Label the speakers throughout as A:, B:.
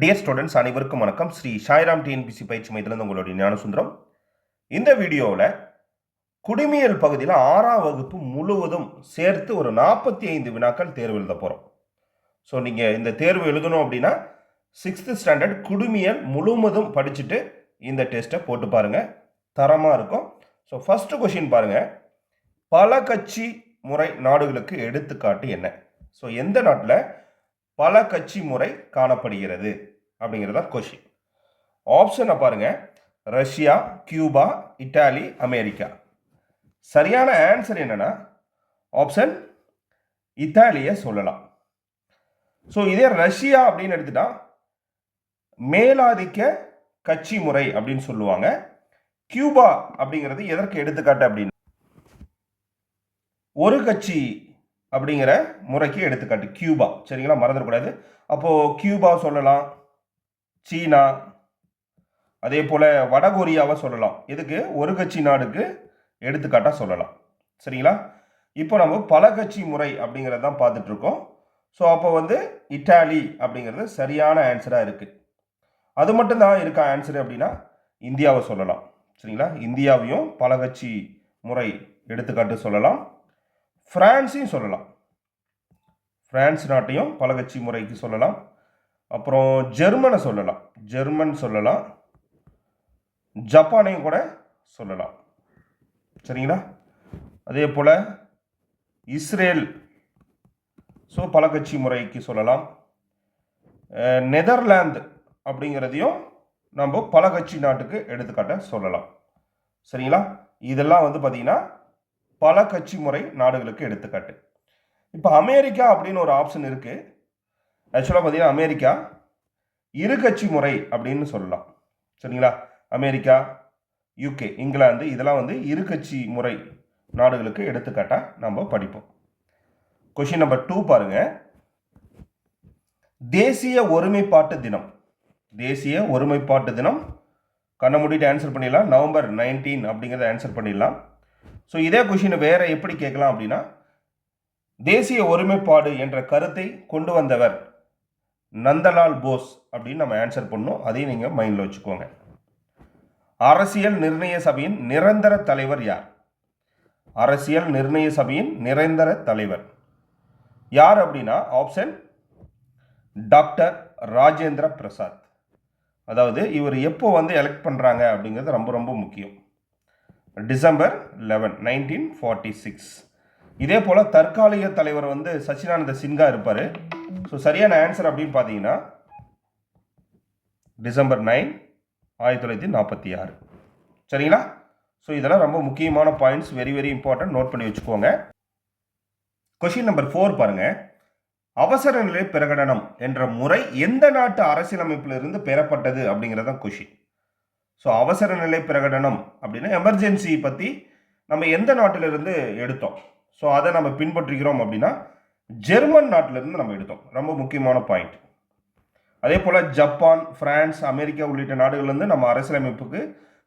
A: Dear students அனைவருக்கும் வணக்கம். Sri Sairam TNPSC பயிற்சி மையத்திலிருந்து உங்களுடைய ஞானசுந்தரம். இந்த வீடியோவில் குடிமியல் பகுதியில் 6ஆம் வகுப்பு முழுவதும் சேர்த்து ஒரு 45 வினாக்கள் தேர்வு எழுத போகிறோம். ஸோ நீங்கள் இந்த தேர்வு எழுதணும் அப்படின்னா 6th ஸ்டாண்டர்ட் குடிமியல் முழுவதும் படிச்சுட்டு இந்த டெஸ்ட்டை போட்டு பாருங்கள், தரமாக இருக்கும். ஸோ ஃபஸ்ட்டு கொஷின் பாருங்கள், பல கட்சி முறை நாடுகளுக்கு எடுத்துக்காட்டு என்ன? ஸோ எந்த நாட்டில் பல கட்சி முறை காணப்படுகிறது அப்படிங்கிறதா கொஷின். ஆப்ஷனை பாருங்க, ரஷ்யா, கியூபா, இட்டாலி, அமெரிக்கா. சரியான ஆன்சர் என்னன்னா ஆப்ஷன் இத்தாலியை சொல்லலாம். ஸோ இதே ரஷ்யா அப்படின்னு எடுத்துட்டா மேலாதிக்க கட்சி முறை அப்படின்னு சொல்லுவாங்க. கியூபா அப்படிங்கிறது எதற்கு எடுத்துக்காட்டு அப்படின்னு ஒரு கட்சி அப்படிங்கிற முறைக்கு எடுத்துக்காட்டு கியூபா. சரிங்களா, மறந்துடக்கூடாது. அப்போது கியூபா சொல்லலாம், சீனா, அதே போல் வடகொரியாவை சொல்லலாம். எதுக்கு? ஒரு கட்சி நாடுக்கு எடுத்துக்காட்டாக சொல்லலாம். சரிங்களா, இப்போ நம்ம பல கட்சி முறை அப்படிங்கிறத தான் பார்த்துட்ருக்கோம். ஸோ அப்போ இட்டாலி அப்படிங்கிறது சரியான ஆன்சராக இருக்குது. அது மட்டும்தான் இருக்கா ஆன்சரு அப்படின்னா இந்தியாவை சொல்லலாம். சரிங்களா, இந்தியாவையும் பல கட்சி முறை எடுத்துக்காட்டு சொல்லலாம். பிரான்ஸையும் சொல்லலாம், பிரான்ஸ் நாட்டையும் பல கட்சி முறைக்கு சொல்லலாம். அப்புறம் ஜெர்மனை சொல்லலாம், ஜெர்மன் சொல்லலாம். ஜப்பானையும் கூட சொல்லலாம். சரிங்களா, அதே போல் இஸ்ரேல், ஸோ பல கட்சி முறைக்கு சொல்லலாம். நெதர்லாந்து அப்படிங்கிறதையும் நம்ம பல கட்சி நாட்டுக்கு எடுத்துக்காட்ட சொல்லலாம். சரிங்களா, இதெல்லாம் பார்த்தீங்கன்னா பல கட்சி முறை நாடுகளுக்கு எடுத்துக்காட்டு. இப்போ அமெரிக்கா அப்படின்னு ஒரு ஆப்ஷன் இருக்குது. ஆக்சுவலாக பார்த்தீங்கன்னா அமெரிக்கா இரு கட்சி முறை அப்படின்னு சொல்லலாம். சரிங்களா, அமெரிக்கா, யூகே, இங்கிலாந்து இதெல்லாம் இரு கட்சி முறை நாடுகளுக்கு எடுத்துக்காட்டாக நம்ம படிப்போம். கொஷின் நம்பர் 2 பாருங்க, தேசிய ஒருமைப்பாட்டு தினம். தேசிய ஒருமைப்பாட்டு தினம் கண்ண மூடிட்டு ஆன்சர் பண்ணிடலாம். நவம்பர் 19 அப்படிங்கிறத ஆன்சர் பண்ணிடலாம். ஸோ இதே கொஷினை வேற எப்படி கேட்கலாம் அப்படின்னா, தேசிய ஒருமைப்பாடு என்ற கருத்தை கொண்டு வந்தவர் நந்தலால் போஸ் அப்படின்னு நம்ம ஆன்சர் பண்ணணும். அதையும் நீங்கள் மைண்டில் வச்சுக்கோங்க. அரசியல் நிர்ணய சபையின் நிரந்தர தலைவர் யார்? அரசியல் நிர்ணய சபையின் நிரந்தர தலைவர் யார் அப்படின்னா ஆப்ஷன் டாக்டர் ராஜேந்திர பிரசாத். அதாவது இவர் எப்போ எலெக்ட் பண்ணுறாங்க அப்படிங்கிறது ரொம்ப ரொம்ப முக்கியம். டிசம்பர் 11, 1946. இதே போல் தற்காலிக தலைவர் சச்சிதானந்த சின்ஹா இருப்பார். ஸோ சரியான ஆன்சர் அப்படின்னு பார்த்தீங்கன்னா டிசம்பர் 9, 1946. சரிங்களா, ஸோ இதெல்லாம் ரொம்ப முக்கியமான points, very very important, note பண்ணி வச்சுக்கோங்க. கொஷின் நம்பர் 4 பாருங்க, அவசர நிலை பிரகடனம் என்ற முறை எந்த நாட்டு அரசியலமைப்பிலிருந்து பெறப்பட்டது அப்படிங்கிறதான் கொஷின். ஸோ அவசர நிலை பிரகடனம் அப்படின்னா எமர்ஜென்சி பற்றி நம்ம எந்த நாட்டிலிருந்து எடுத்தோம், ஸோ அதை நம்ம பின்பற்றுகிறோம் அப்படின்னா ஜெர்மன் நாட்டிலிருந்து நம்ம எடுத்தோம். ரொம்ப முக்கியமான பாயிண்ட். அதே போல் ஜப்பான், பிரான்ஸ், அமெரிக்கா உள்ளிட்ட நாடுகள்லேருந்து நம்ம அரசியலமைப்புக்கு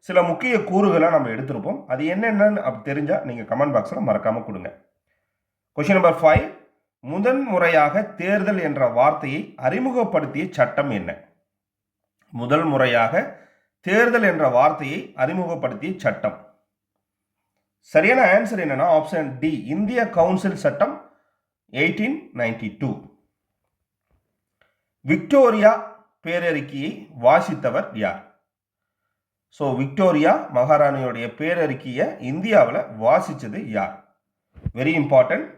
A: சில முக்கிய கூறுகளை நம்ம எடுத்திருப்போம். அது என்னென்னு அப்படி தெரிஞ்சால் நீங்கள் கமெண்ட் பாக்ஸில் மறக்காமல் கொடுங்க. கொஷின் நம்பர் 5, முதன் முறையாக தேர்தல் என்ற வார்த்தையை அறிமுகப்படுத்திய சட்டம் என்ன? முதல் முறையாக தேர்தல் என்ற வார்த்தையை அறிமுகப்படுத்திய சட்டம். சரியான ஆன்சர் என்னன்னா ஆப்ஷன் டி, இந்திய கவுன்சில் சட்டம் 1892. விக்டோரியா பேரறிக்கையை வாசித்தவர் யார்? ஸோ விக்டோரியா மகாராணியோடைய பேரறிக்கையை இந்தியாவில் வாசித்தது யார்? Very important.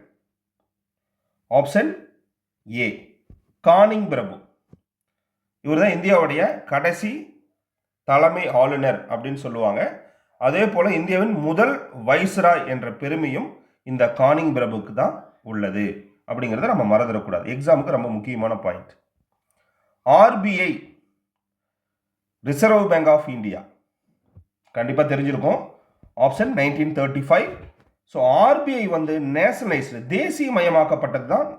A: Option A, Canning பிரபு. இவர் தான் இந்தியாவுடைய கடைசி தலைமை ஆளுநர் அப்படின்னு சொல்லுவாங்க. அதே போல் இந்தியாவின் முதல் வைஸ்ராய் என்ற பெருமையும் இந்த கானிங் பிரபுக்கு தான் உள்ளது அப்படிங்கிறத நம்ம மறந்துடக்கூடாது. எக்ஸாமுக்கு ரொம்ப முக்கியமான point. RBI, reserve bank of India, கண்டிப்பாக தெரிஞ்சிருக்கும். ஆப்ஷன் 1935. ஸோ ஆர்பிஐ நேஷனலைஸ்டு, தேசியமயமாக்கப்பட்டது தான்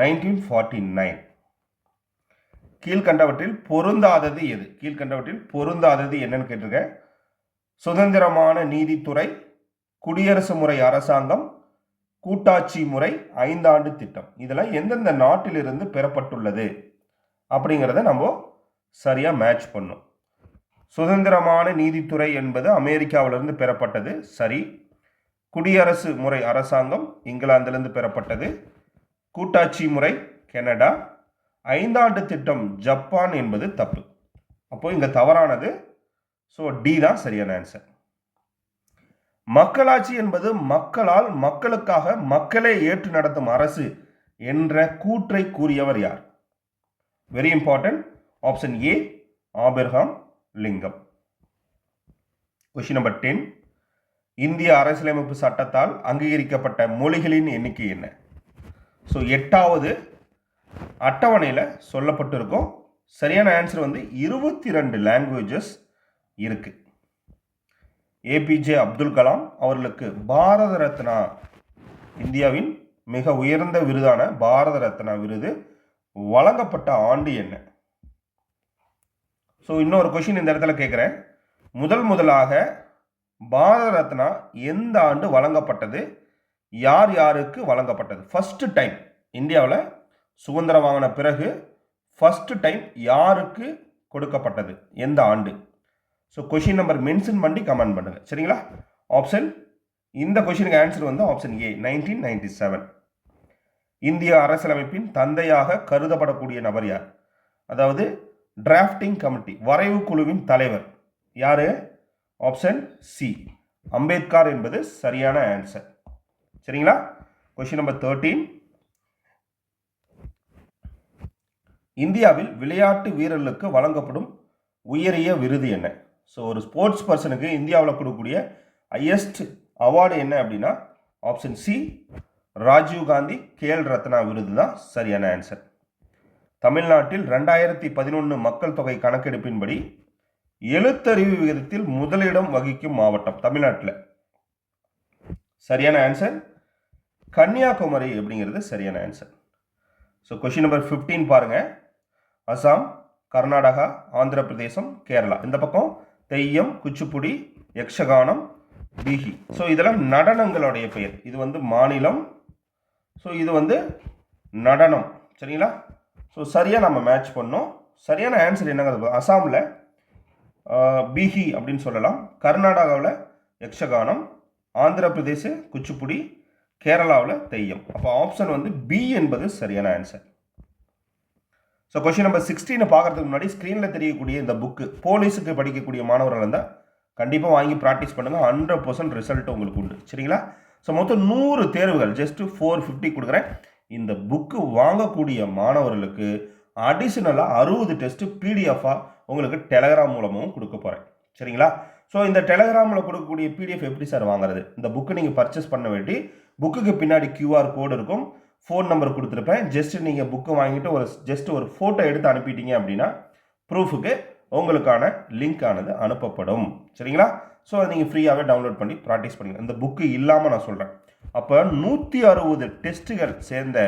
A: 1949. கீழ்கண்டவற்றில் பொருந்தாதது எது? கீழ்கண்டவற்றில் பொருந்தாதது என்னன்னு கேட்டிருக்கேன். சுதந்திரமான நீதித்துறை, குடியரசு முறை அரசாங்கம், கூட்டாட்சி முறை, 5 ஆண்டு திட்டம். இதெல்லாம் எந்தெந்த நாட்டிலிருந்து பெறப்பட்டுள்ளது அப்படிங்கிறத நம்ம சரியாக மேட்ச் பண்ணணும். சுதந்திரமான நீதித்துறை என்பது அமெரிக்காவிலிருந்து பெறப்பட்டது, சரி. குடியரசு முறை அரசாங்கம் இங்கிலாந்திலிருந்து பெறப்பட்டது. கூட்டாட்சி முறை கனடா. 5 ஆண்டு திட்டம் ஜப்பான் என்பது தப்பு. அப்போ இங்க தவறானது. ஸோ டி தான் சரியான ஆன்சர். மக்களாட்சி என்பது மக்களால் மக்களுக்காக மக்களே ஏற்று நடத்தும் அரசு என்ற கூற்றை கூறியவர் யார்? Very important. Option A Abraham Lincoln. Question number 10. இந்திய அரசியலமைப்பு சட்டத்தால் அங்கீகரிக்கப்பட்ட மொழிகளின் எண்ணிக்கை என்ன? ஸோ 8வது அட்டவணையில் சொல்லப்பட்டிருக்கும். சரியான ஆன்சர் வந்து 22 லாங்குவேஜஸ் இருக்கு. ஏபிஜே அப்துல் கலாம் அவர்களுக்கு பாரத ரத்னா, இந்தியாவின் மிக உயர்ந்த விருதான பாரத ரத்னா விருது வழங்கப்பட்ட ஆண்டு என்ன? ஸோ இன்னொரு கொஷின் இந்த இடத்துல கேட்குறேன். முதலாக பாரத ரத்னா எந்த ஆண்டு வழங்கப்பட்டது? யார் யாருக்கு வழங்கப்பட்டது? ஃபர்ஸ்ட் டைம் இந்தியாவில் சுதந்திரம் வாங்கின பிறகு ஃபர்ஸ்ட் டைம் யாருக்கு கொடுக்கப்பட்டது, எந்த ஆண்டு? ஸோ கொஷின் நம்பர் மென்ஷன் பண்ணி கமெண்ட் பண்ணுங்க, சரிங்களா? ஆப்ஷன், இந்த கொஷினுக்கு ஆன்சர் வந்து ஆப்ஷன் ஏ 1997. இந்திய அரசியலமைப்பின் தந்தையாக கருதப்படக்கூடிய நபர் யார்? அதாவது டிராஃப்டிங் கமிட்டி, வரைவு குழுவின் தலைவர் யாரு? ஆப்ஷன் சி அம்பேத்கர் என்பது சரியான ஆன்சர், சரிங்களா? Question number 13. இந்தியாவில் விளையாட்டு வீரர்களுக்கு வழங்கப்படும் உயரிய விருது என்ன? ஸோ ஒரு ஸ்போர்ட்ஸ் பர்சனுக்கு இந்தியாவில் கொடுக்கக்கூடிய ஹையஸ்ட் அவார்டு என்ன அப்படின்னா ஆப்ஷன் சி ராஜீவ் காந்தி கேல் ரத்னா விருது தான் சரியான ஆன்சர். தமிழ்நாட்டில் 2011 மக்கள் தொகை கணக்கெடுப்பின்படி எழுத்தறிவு விகிதத்தில் முதலிடம் வகிக்கும் மாவட்டம் தமிழ்நாட்டில். சரியான ஆன்சர் கன்னியாகுமரி அப்படிங்கிறது சரியான ஆன்சர். ஸோ கொஷின் நம்பர் 15 பாருங்க. அசாம், கர்நாடகா, ஆந்திர பிரதேசம், கேரளா. இந்த பக்கம் தெய்யம், குச்சிப்புடி, யக்ஷகானம், பிஹி. ஸோ இதெல்லாம் நடனங்களுடைய பெயர். இது வந்து மாநிலம், ஸோ இது வந்து நடனம், சரிங்களா? ஸோ சரியாக நம்ம மேட்ச் பண்ணோம். சரியான ஆன்சர் என்னங்கிறது அசாமில் பிஹி அப்படின்னு சொல்லலாம், கர்நாடகாவில் யக்ஷகானம், ஆந்திர பிரதேச குச்சிப்புடி, கேரளாவில் தெய்யம். அப்போ ஆப்ஷன் வந்து பி என்பது சரியான ஆன்சர். ஸோ கொஸ்டின் நம்பர் 16 பார்க்கறதுக்கு முன்னாடி ஸ்க்ரீனில் தெரியக்கூடிய இந்த புக்கு போலீஸுக்கு படிக்கக்கூடிய மாணவர்கள் இருந்தால் கண்டிப்பாக வாங்கி ப்ராக்டிஸ் பண்ணுங்கள். 100% ரிசல்ட் உங்களுக்கு உண்டு, சரிங்களா? ஸோ மொத்தம் 100 தேர்வுகள், ஜஸ்ட் 450 கொடுக்குறேன். இந்த புக்கு வாங்கக்கூடிய மாணவர்களுக்கு அடிஷ்னலாக 60 டெஸ்ட்டு பிடிஎஃபாக உங்களுக்கு டெலகிராம் மூலமும் கொடுக்க போகிறேன், சரிங்களா? ஸோ இந்த டெலகிராமில் கொடுக்கக்கூடிய பிடிஎஃப் எப்படி சார் வாங்குறது? இந்த புக்கு நீங்கள் பர்ச்சேஸ் பண்ண வேண்டி புக்குக்கு பின்னாடி கியூஆர் கோடு இருக்கும், ஃபோன் நம்பர் கொடுத்துருப்பேன். ஜஸ்ட் நீங்கள் புக்கு வாங்கிட்டு ஒரு ஃபோட்டோ எடுத்து அனுப்பிட்டீங்க அப்படின்னா ப்ரூஃபுக்கு உங்களுக்கான லிங்க் ஆனது அனுப்பப்படும், சரிங்களா? ஸோ அதை நீங்கள் ஃப்ரீயாகவே டவுன்லோட் பண்ணி ப்ராக்டிஸ் பண்ணுங்கள். இந்த புக்கு இல்லாமல் நான் சொல்கிறேன். அப்போ 160 டெஸ்ட்டுகள் சேர்ந்த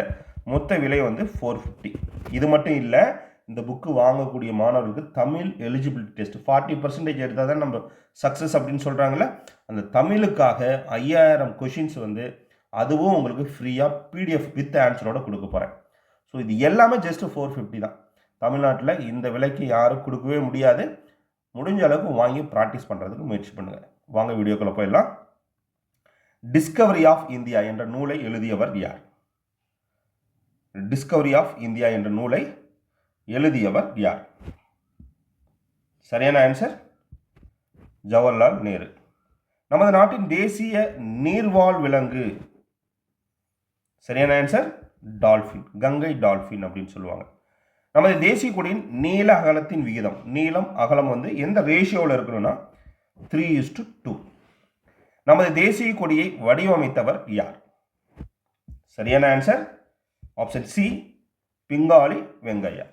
A: மொத்த விலை வந்து 450. இது மட்டும் இல்லை, இந்த புக்கு வாங்கக்கூடிய மாணவர்களுக்கு தமிழ் எலிஜிபிலிட்டி டெஸ்ட் 40% எடுத்தால் தான் நம்ம சக்ஸஸ் அப்படின்னு சொல்கிறாங்களே, அந்த தமிழுக்காக 5000 கொஷின்ஸ் வந்து அதுவும் உங்களுக்கு ஃப்ரீயாக பிடிஎஃப் வித் ஆன்சரோட கொடுக்க போகிறேன். ஸோ இது எல்லாமே ஜஸ்ட் 450 தான். தமிழ்நாட்டில் இந்த விலைக்கு யாரும் கொடுக்கவே முடியாது. முடிஞ்ச அளவுக்கு வாங்கி ப்ராக்டிஸ் பண்ணுறதுக்கு முயற்சி பண்ணுங்கள். வாங்க வீடியோக்குள்ளே போயிடலாம். டிஸ்கவரி ஆஃப் இந்தியா என்ற நூலை எழுதியவர் யார்? டிஸ்கவரி ஆஃப் இந்தியா என்ற நூலை எழுதியவர் யார்? சரியான ஆன்சர் ஜவஹர்லால் நேரு. நமது நாட்டின் தேசிய நீர்வாழ் விலங்கு, சரியான ஆன்சர் டால்ஃபின், கங்கை டால்ஃபின் அப்படின்னு சொல்லுவாங்க. நமது தேசிய கொடியின் நீள அகலத்தின் விகிதம், நீளம் அகலம் வந்து எந்த ரேஷியோவில் இருக்கணும்னா 3:2. நமது தேசிய கொடியை வடிவமைத்தவர் யார்? சரியான answer option C Pingali Venkayya.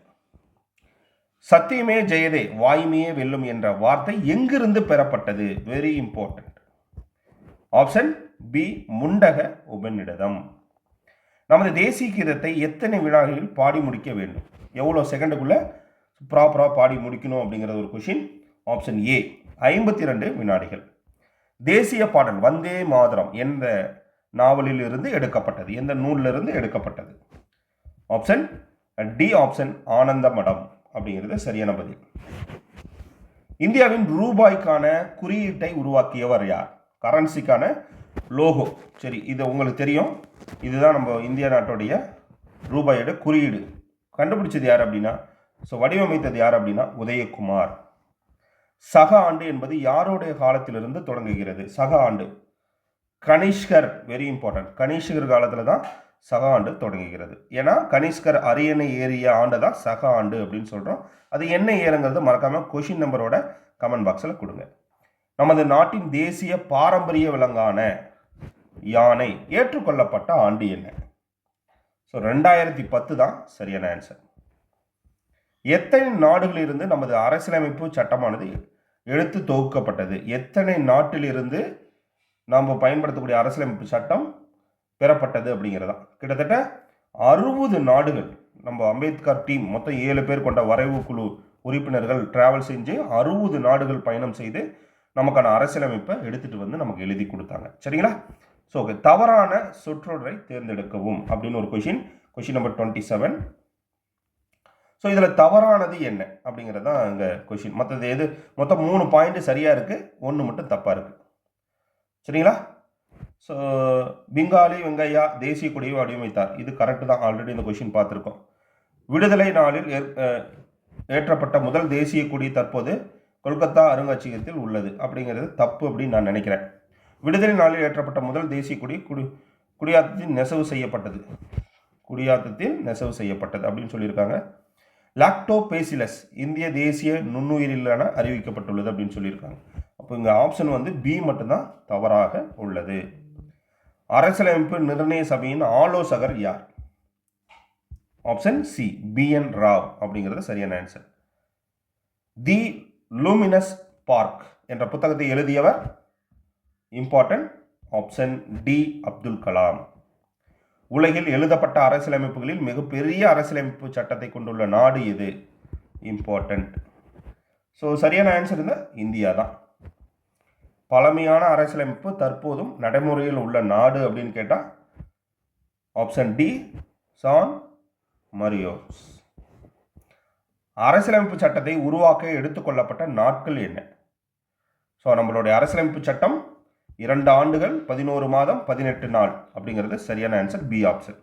A: சத்தியமே ஜெயதே வாய்மையே வெல்லும் என்ற வார்த்தை எங்கிருந்து பெறப்பட்டது? Very important. Option B Mundaka உபநிடதம். நமது தேசிய கீதத்தை எத்தனை வினாடிகளில் பாடி முடிக்க வேண்டும்? எவ்வளோ செகண்டுக்குள்ள ப்ராப்பராக பாடி முடிக்கணும் அப்படிங்கிறது ஒரு கொஷின். ஆப்ஷன் ஏ 52 வினாடிகள். தேசிய பாடல் வந்தே மாதரம் எந்த நாவலில் இருந்து எடுக்கப்பட்டது, எந்த நூலிலிருந்து எடுக்கப்பட்டது? ஆப்ஷன் டி ஆப்ஷன் ஆனந்த மடம் அப்படிங்கிறது சரியான பதில். இந்தியாவின் ரூபாய்க்கான குறியீட்டை உருவாக்கியவர் யார்? கரன்சிக்கான லோகோ. சரி, இது உங்களுக்கு தெரியும். இதுதான் நம்ம இந்திய நாட்டுடைய ரூபாயோட குறியீடு. கண்டுபிடிச்சது யார் அப்படின்னா, வடிவமைத்தது யார் அப்படின்னா உதயகுமார். சக ஆண்டு என்பது யாருடைய காலத்திலிருந்து தொடங்குகிறது? சக ஆண்டு கனிஷ்கர், வெரி இம்பார்ட்டன்ட். கனிஷ்கர் காலத்தில் தான் சக ஆண்டு தொடங்குகிறது. ஏன்னா கனிஷ்கர் அரியணை ஏறிய ஆண்டு தான் சக ஆண்டு அப்படின்னு சொல்கிறோம். அது என்ன ஏறுங்கிறது மறக்காமல் கொஷின் நம்பரோட கமெண்ட் பாக்ஸில் கொடுங்க. நமது நாட்டின் தேசிய பாரம்பரிய விலங்கான யானை ஏற்றுக்கொள்ளப்பட்ட ஆண்டு என்ன? 2010 தான் சரியான ஆன்சர். எத்தனை நாடுகளிலிருந்து நமது அரசியலமைப்பு சட்டமானது எடுத்து தொகுக்கப்பட்டது? எத்தனை நாட்டிலிருந்து நாம் பயன்படுத்தக்கூடிய அரசியலமைப்பு சட்டம் பெறப்பட்டது அப்படிங்கிறதா? கிட்டத்தட்ட 60 நாடுகள். நம்ம அம்பேத்கர் டீம் மொத்தம் 7 பேர் கொண்ட வரைவு குழு உறுப்பினர்கள் டிராவல் செஞ்சு 60 நாடுகள் பயணம் செய்து நமக்கான அரசியலமைப்பை எடுத்துகிட்டு வந்து நமக்கு எழுதி கொடுத்தாங்க. சரிங்களா? ஸோ தவறான சொற்றொடரை தேர்ந்தெடுக்கவும் அப்படின்னு ஒரு கொஷின் நம்பர் 27. ஸோ இதில் தவறானது என்ன அப்படிங்கிறது தான் இங்கே கொஷின். மற்றது எது? மொத்தம் 3 பாயிண்ட் சரியாக இருக்குது, 1 மட்டும் தப்பாக இருக்குது. சரிங்களா? ஸோ பெங்காலி வெங்கையா தேசிய கொடியை வடிவமைத்தார். இது கரெக்டு தான், ஆல்ரெடி இந்த கொஷின் பார்த்துருக்கோம். விடுதலை நாளில் ஏற்றப்பட்ட முதல் தேசிய கொடி தற்போது கொல்கத்தா அருங்காட்சியகத்தில் உள்ளது அப்படிங்கிறது தப்பு அப்படின்னு நான் நினைக்கிறேன். விடுதலை நாளில் ஏற்றப்பட்ட முதல் தேசிய கொடி குடியாத்தத்தில் நெசவு செய்யப்பட்டது அப்படின்னு சொல்லியிருக்காங்க. லாக்டோபேசிலஸ் இந்திய தேசிய நுண்ணுயிரிலான அறிவிக்கப்பட்டுள்ளது அப்படின்னு சொல்லியிருக்காங்க. அப்போ இங்கே ஆப்ஷன் வந்து பி மட்டும்தான் தவறாக உள்ளது. அரசியலமைப்பு நிர்ணய சபையின் ஆலோசகர் யார்? ஆப்ஷன் சி பிஎன் ராவ் அப்படிங்கிறது சரியான ஆன்சர். தி லூமினஸ் பார்க் என்ற புத்தகத்தை எழுதியவர்? Important, option D Abdul Kalam. உலகில் எழுதப்பட்ட அரசியலமைப்புகளில் மிகப்பெரிய அரசியலமைப்பு சட்டத்தை கொண்டுள்ள நாடு எது? இம்பார்ட்டன்ட். ஸோ சரியான ஆன்சர் இந்த இந்தியா தான். பழமையான அரசியலமைப்பு தற்போதும் நடைமுறையில் உள்ள நாடு அப்படின்னு கேட்டால் ஆப்ஷன் டி சான் மரியோஸ். அரசியலமைப்பு சட்டத்தை உருவாக்க எடுத்துக்கொள்ளப்பட்ட நாட்கள் என்ன? ஸோ நம்மளுடைய அரசியலமைப்பு சட்டம் 2 ஆண்டுகள் 11 மாதம் 18 நாள் அப்படிங்கிறது சரியான ஆன்சர், பி ஆப்ஷன்.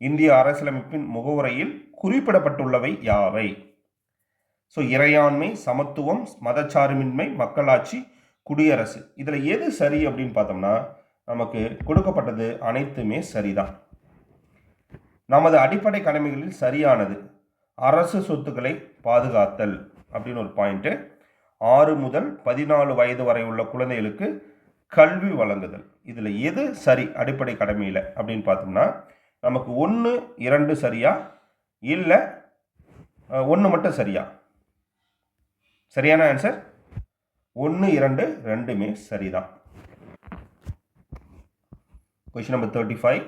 A: இந்திய அரசியலமைப்பின் முகவுரையில் குறிப்பிடப்பட்டுள்ளவை யாவை? ஸோ இறையாண்மை, சமத்துவம், மதச்சார்பின்மை, மக்களாட்சி, குடியரசு. இதில் எது சரி அப்படின்னு பார்த்தோம்னா நமக்கு கொடுக்கப்பட்டது அனைத்துமே சரிதான். நமது அடிப்படை கடமைகளில் சரியானது அரசு சொத்துக்களை பாதுகாத்தல் அப்படின்னு ஒரு பாயிண்ட்டு. 6 முதல் 14 வயது வரை உள்ள குழந்தைகளுக்கு கல்வி வழங்குதல். இதில் எது சரி அடிப்படை கடமையில் அப்படின்னு பார்த்தோம்னா நமக்கு 1, 2 சரியா இல்லை 1 மட்டும் சரியா? சரியான ஆன்சர் 1, 2 ரெண்டுமே சரிதான். Question number 35.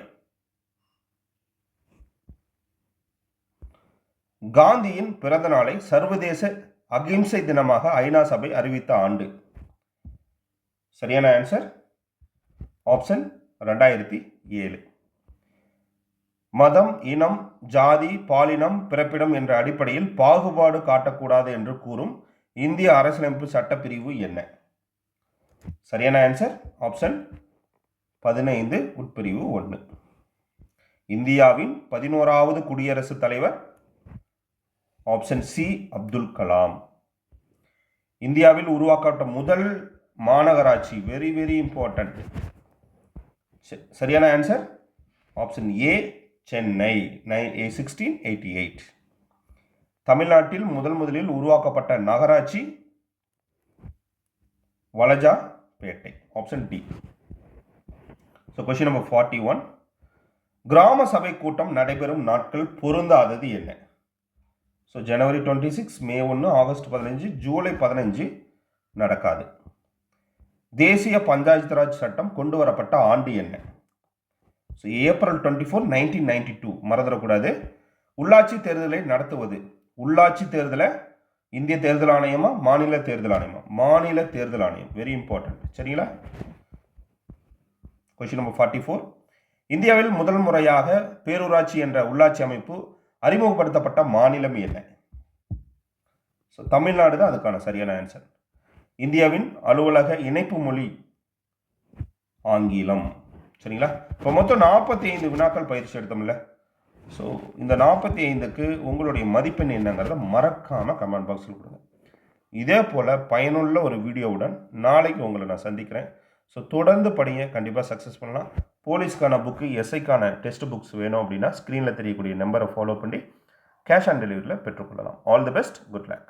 A: காந்தியின் பிறந்த நாளை சர்வதேச அகிம்சை தினமாக ஐநா சபை அறிவித்த ஆண்டு? சரியான ஆன்சர் ஆப்ஷன் 2007. மதம், இனம், ஜாதி, பாலினம், பிறப்பிடம் என்ற அடிப்படையில் பாகுபாடு காட்டக்கூடாது என்று கூறும் இந்திய அரசியலமைப்பு சட்டப்பிரிவு என்ன? சரியான ஆன்சர் ஆப்ஷன் 15 உட்பிரிவு 1. இந்தியாவின் 11வது குடியரசுத் தலைவர்? Option C Abdul Kalam. இந்தியாவில் உருவாக்கப்பட்ட முதல் மாநகராட்சி? Very very important. சரியான ஆன்சர் ஆப்ஷன் ஏ சென்னை 1688. தமிழ்நாட்டில் முதலில் உருவாக்கப்பட்ட நகராட்சி? Walajapet, option D. So question number 41. கிராம சபை கூட்டம் நடைபெறும் நாட்கள் பொருந்தாதது என்ன? ஸோ ஜனவரி 26, மே 1, ஆகஸ்ட் 15, ஜூலை 15 நடக்காது. தேசிய பஞ்சாயத்து ராஜ் சட்டம் கொண்டு வரப்பட்ட ஆண்டு என்ன? So April 24, 1992. மறந்துடக்கூடாது. உள்ளாட்சி தேர்தலை நடத்துவது? உள்ளாட்சி தேர்தலை இந்திய தேர்தல் ஆணையமா மாநில தேர்தல் ஆணையமா? மாநில தேர்தல் ஆணையம், வெரி இம்பார்ட்டன்ட். சரிங்களா? Question number 44. இந்தியாவில் முதல் முறையாக பேரூராட்சி என்ற உள்ளாட்சி அமைப்பு அறிமுகப்படுத்தப்பட்ட மாநிலம் என்ன? ஸோ தமிழ்நாடு தான் அதுக்கான சரியான ஆன்சர். இந்தியாவின் அலுவலக இணைப்பு மொழி ஆங்கிலம். சரிங்களா? இப்போ மொத்தம் 45 வினாக்கள் பயிற்சி எடுத்தோம்ல. ஸோ இந்த 45க்கு உங்களுடைய மதிப்பெண் என்னங்கிறத மறக்காமல் கமெண்ட் பாக்ஸில் கொடுங்க. இதே போல் பயனுள்ள ஒரு வீடியோவுடன் நாளைக்கு உங்களை நான் சந்திக்கிறேன். ஸோ தொடர்ந்து படிங்க, கண்டிப்பாக சக்ஸஸ் பண்ணலாம். போலீஸ்க்கான புக்கு, எஸ்ஐக்கான டெஸ்ட் புக்ஸ் வேணும் அப்படின்னா ஸ்க்ரீனில் தெரியக்கூடிய நம்பரை ஃபாலோ பண்ணி கேஷ் ஆன் டெலிவரியில் பெற்றுக்கொள்ளலாம். All the best, good luck.